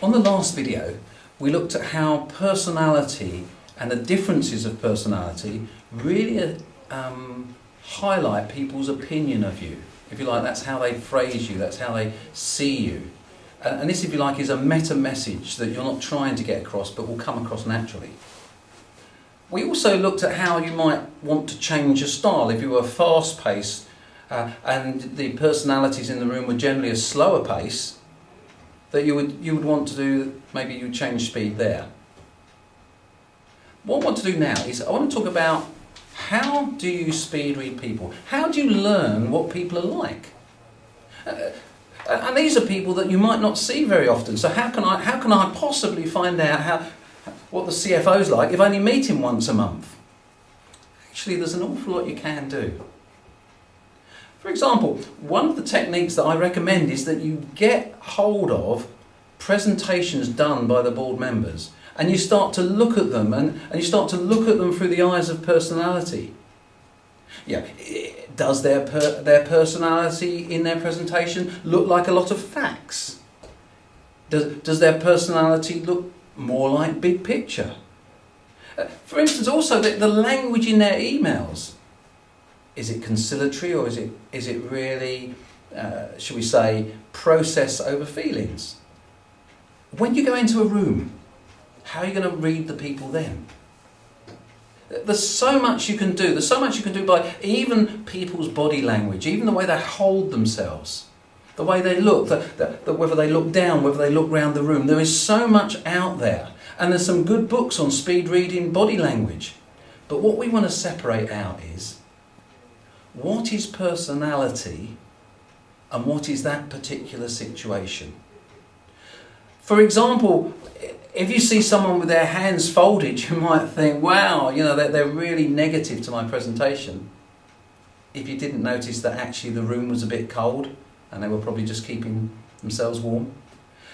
On the last video, we looked at how personality and the differences of personality really highlight people's opinion of you. If you like, that's how they phrase you, that's how they see you. And this, if you like, is a meta message that you're not trying to get across but will come across naturally. We also looked at how you might want to change your style if you were fast-paced and the personalities in the room were generally a slower pace, that you would want to do, maybe you change speed there. What I want to do now is I want to talk about how do you speed read people? How do you learn what people are like? And these are people that you might not see very often. So how can I possibly find out what the CFO's like if I only meet him once a month? Actually, there's an awful lot you can do. For example, one of the techniques that I recommend is that you get hold of presentations done by the board members and you start to look at them and you start to look at them through the eyes of personality. Yeah, does their personality in their presentation look like a lot of facts? Does their personality look more like big picture? For instance, also the language in their emails. Is it conciliatory or is it really, shall we say, process over feelings? When you go into a room, how are you going to read the people then? There's so much you can do. There's so much you can do by even people's body language, even the way they hold themselves, the way they look, whether they look down, whether they look round the room. There is so much out there. And there's some good books on speed reading body language. But what we want to separate out is, what is personality and what is that particular situation? For example, if you see someone with their hands folded, you might think, wow, they're really negative to my presentation. If you didn't notice that actually the room was a bit cold and they were probably just keeping themselves warm.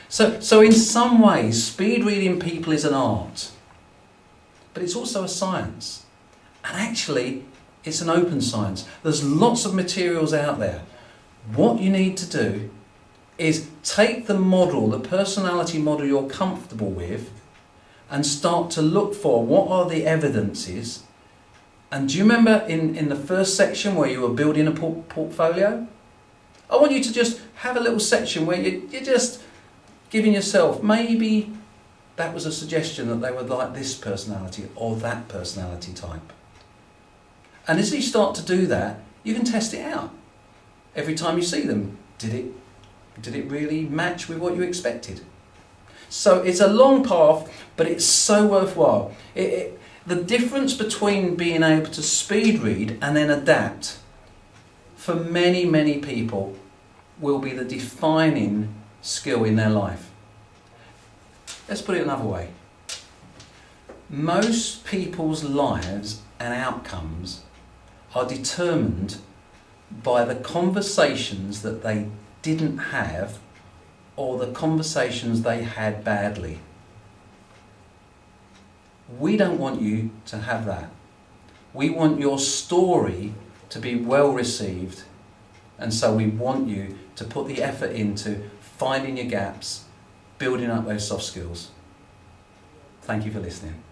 So in some ways, speed reading people is an art, but it's also a science. And actually, it's an open science. There's lots of materials out there. What you need to do is take the model, the personality model you're comfortable with, and start to look for what are the evidences. And do you remember in the first section where you were building a portfolio? I want you to just have a little section where you're just giving yourself, maybe that was a suggestion that they would like this personality or that personality type. And as you start to do that, you can test it out. Every time you see them, did it really match with what you expected? So it's a long path, but it's so worthwhile. The difference between being able to speed read and then adapt, for many, many people, will be the defining skill in their life. Let's put it another way. Most people's lives and outcomes are determined by the conversations that they didn't have or the conversations they had badly. We don't want you to have that. We want your story to be well received, and so we want you to put the effort into finding your gaps, building up those soft skills. Thank you for listening.